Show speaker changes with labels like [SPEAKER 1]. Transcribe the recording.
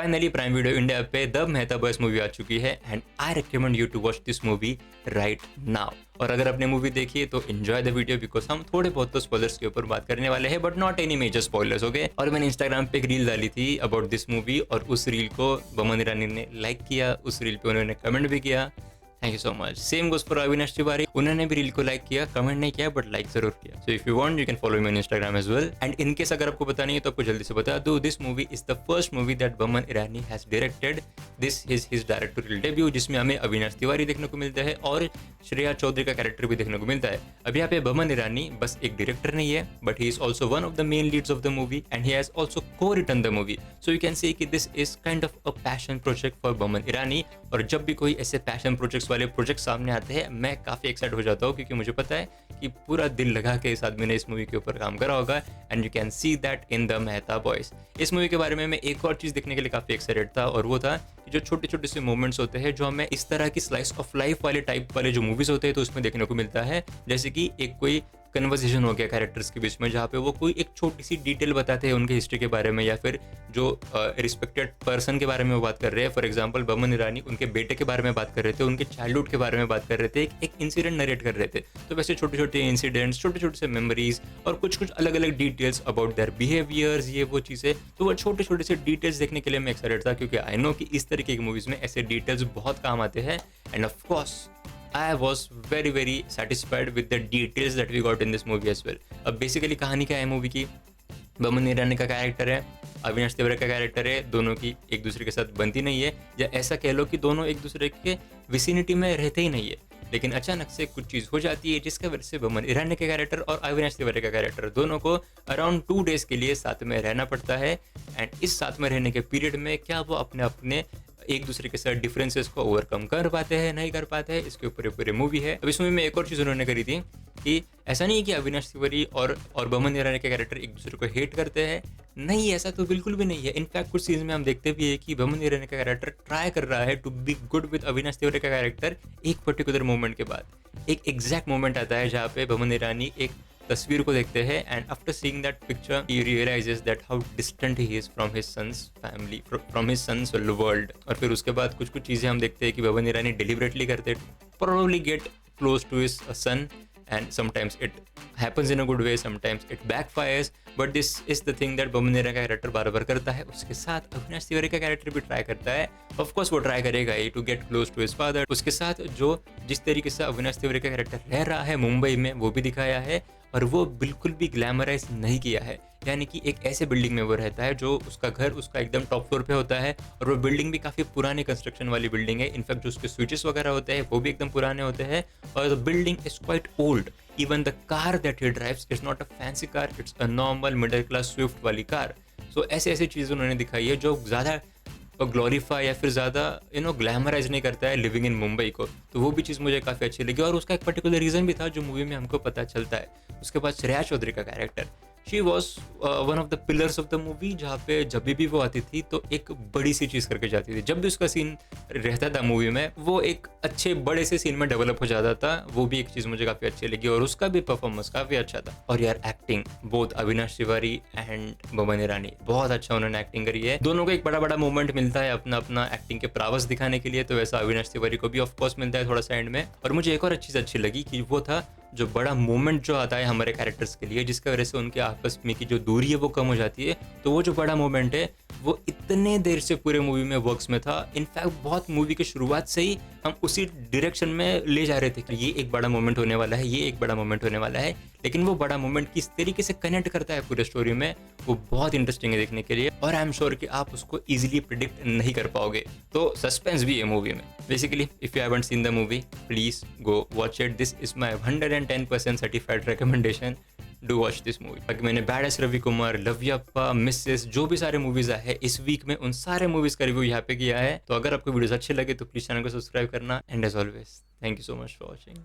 [SPEAKER 1] Finally prime video India पे the Mehta boys movie आ चुकी है and I recommend you to watch this movie right now. और अगर आपने मूवी देखी है तो एंजॉय द वीडियो बिकॉज हम थोड़े बहुत तो स्पॉयलर्स के ऊपर बात करने वाले हैं but not any major spoilers, okay. और मैंने इंस्टाग्राम पे एक रील डाली थी अबाउट दिस मूवी और उस रील को बमन ईरानी ने लाइक किया, उस रील पे उन्होंने कमेंट भी किया। Thank you so much. Same goes for Avinash Tiwari, उन्होंने भी रील को लाइक किया, कमेंट नहीं किया बट लाइक जरूर किया। So if you want you can follow me on Instagram as well. And in case अगर आपको पता नहीं है तो आपको जल्दी से बता दूं, this movie is the first movie that Boman Irani has directed. This is his directorial debut जिसमें हमें अविनाश तिवारी देखने को मिलता है और श्रेया चौधरी का कैरेक्टर भी देखने को मिलता है। अब यहाँ पे बमन ईरानी बस एक डायरेक्टर नहीं है but he is also one of the main leads of the movie and he has also co written the movie. So you can say कि this is kind of a passion project for Boman Irani. और जब भी कोई ऐसे passion projects वाले project सामने आते हैं मैं काफ़ी एक्साइट हो जाता हूँ क्योंकि मुझे पता है कि पूरा दिल लगा के इस आदमी ने इस मूवी के ऊपर काम करा होगा and you can see that in the Mehta boys. इस मूवी के बारे में मैं एक और चीज़ देखने के लिए काफ़ी एक्साइटेड था और वो था कि जो छोटे छोटे से मोमेंट्स होते हैं जो हमें इस तरह की स्लाइस ऑफ लाइफ वाले टाइप वाले जो मूवीज़ होते हैं तो उसमें देखने को मिलता है। जैसे कि एक कोई कन्वर्सेशन हो गया कैरेक्टर्स के बीच में जहाँ पे वो कोई एक छोटी सी डिटेल बताते हैं उनके हिस्ट्री के बारे में या फिर जो रिस्पेक्टेड पर्सन के बारे में वो बात कर रहे हैं। फॉर एग्जांपल बमन ईरानी उनके बेटे के बारे में बात कर रहे थे, उनके चाइल्डहुड के बारे में बात कर रहे थे, एक इंसिडेंट नरेट कर रहे थे। तो वैसे छोटे छोटे इंसिडेंट्स, छोटे छोटे से मेमोरीज और कुछ कुछ अलग अलग डिटेल्स अबाउट देयर बिहेवियर्स, ये वो चीज़ें। तो वो छोटे छोटे से डिटेल्स देखने के लिए मैं एक्साइटेड था क्योंकि आई नो कि इस तरीके की मूवीज़ में ऐसे डिटेल्स बहुत काम आते हैं end of course I was very satisfied with the details that we got in this movie as well. अब बेसिकली कहानी क्या है मूवी की? बमन ईरानी का कैरेक्टर है, अविनाश तिवारी का कैरेक्टर है, दोनों की एक दूसरे के साथ बनती नहीं है या ऐसा कह लो कि दोनों एक दूसरे के विसिनिटी में रहते ही नहीं है। लेकिन अचानक से कुछ चीज़ हो जाती है जिसकी वजह से बमन ईरानी के कैरेक्टर और अविनाश तिवारी का कैरेक्टर दोनों को अराउंड 2 days के लिए साथ में रहना पड़ता है। एंड इस साथ में रहने के पीरियड में क्या वो अपने अपने एक दूसरे के साथ डिफरेंसेस को ओवरकम कर पाते हैं, नहीं कर पाते हैं, इसके ऊपर पूरी मूवी है। अब इस मूवी में एक और चीज़ उन्होंने करी थी कि ऐसा नहीं है कि अविनाश तिवारी और बमन ईरानी के कैरेक्टर एक दूसरे को हेट करते हैं, नहीं, ऐसा तो बिल्कुल भी नहीं है। इनफैक्ट कुछ सीन्स में हम देखते भी है कि बमन ईरानी का कैरेक्टर ट्राई कर रहा है to be good with Avinash Tiwari का कैरेक्टर। एक पर्टिकुलर मोमेंट के बाद एक एग्जैक्ट मोमेंट आता है जहाँ पे बमन ईरानी एक तस्वीर को देखते हैं and after seeing that picture he realizes that how distant he is from his son's family, from his son's world. और फिर उसके बाद कुछ कुछ चीज़ें हम देखते हैं कि बमन ईरानी डिलिबरेटली करते probably get close to his son and sometimes it happens in a good way, sometimes it backfires, but this is the thing that Boman Irani का कैरेक्टर बार बार करता है। उसके साथ अविनाश तिवारी का कैरेक्टर भी ट्राई करता है, ऑफ कोर्स वो ट्राई करेगा ही to get close to his father. उसके साथ जो जिस तरीके से अविनाश तिवारी का कैरेक्टर रह रहा है मुंबई में वो भी दिखाया है और वो बिल्कुल भी ग्लैमराइज नहीं किया है। यानी कि एक ऐसे बिल्डिंग में वो रहता है जो उसका घर उसका एकदम टॉप फ्लोर पे होता है और वो बिल्डिंग भी काफ़ी पुरानी कंस्ट्रक्शन वाली बिल्डिंग है। इनफैक्ट जो उसके स्विचेस वगैरह होते हैं वो भी एकदम पुराने होते हैं और the building is quite old. Even the car that he drives is not a fancy car, it's a normal middle class Swift वाली कार। सो ऐसे ऐसे चीज़ें उन्होंने दिखाई है जो ज़्यादा ग्लोरीफाई या फिर ज़्यादा ग्लैमराइज नहीं करता है लिविंग इन मुंबई को। तो वो भी चीज़ मुझे काफ़ी अच्छी लगी और उसका एक पर्टिकुलर रीज़न भी था जो मूवी में हमको पता चलता है। उसके बाद श्रेया चौधरी का character, she was one of the pillars of the movie जहाँ पे जब भी वो आती थी तो एक बड़ी सी चीज़ करके जाती थी। जब भी उसका सीन रहता था मूवी में वो एक अच्छे बड़े से सीन में डेवलप हो जाता था। वो भी एक चीज़ मुझे काफ़ी अच्छी लगी और उसका भी परफॉर्मेंस काफ़ी अच्छा था। और यार acting both Avinash Tiwari and Boman Irani बहुत अच्छा उन्होंने एक्टिंग करी है। दोनों को एक बड़ा बड़ा मोमेंट मिलता है अपना अपना एक्टिंग के प्रावस दिखाने के लिए, तो वैसा अविनाश तिवारी को भी ऑफकोर्स मिलता है थोड़ा सा एंड में। और मुझे एक और चीज़ अच्छी लगी कि वो था जो बड़ा मोमेंट जो आता है हमारे कैरेक्टर्स के लिए जिसकी वजह से उनके आपस में की जो दूरी है वो कम हो जाती है। तो वो जो बड़ा मोमेंट है वो इतने देर से पूरे मूवी में वर्क्स में था। इनफैक्ट बहुत मूवी की शुरुआत से ही हम उसी डायरेक्शन में ले जा रहे थे कि ये एक बड़ा मोमेंट होने वाला है, ये एक बड़ा मोमेंट होने वाला है। लेकिन वो बड़ा मोमेंट किस तरीके से कनेक्ट करता है पूरे स्टोरी में वो बहुत इंटरेस्टिंग है देखने के लिए और आई एम श्योर कि आप उसको इजीली प्रिडिक्ट नहीं कर पाओगे। तो सस्पेंस भी है मूवी में। Basically if you haven't seen the movie please go watch it. This is my 110% certified recommendation. Do watch this movie. बाकी मैंने badass Ravi Kumar, Loveyapa, Mrs जो भी सारे मूवीज आए हैं इस वीक में उन सारे मूवीज का रिव्यू यहाँ पे किया है। तो अगर आपको वीडियोस अच्छे लगे तो प्लीज चैनल को सब्सक्राइब करना and as always thank you so much for watching.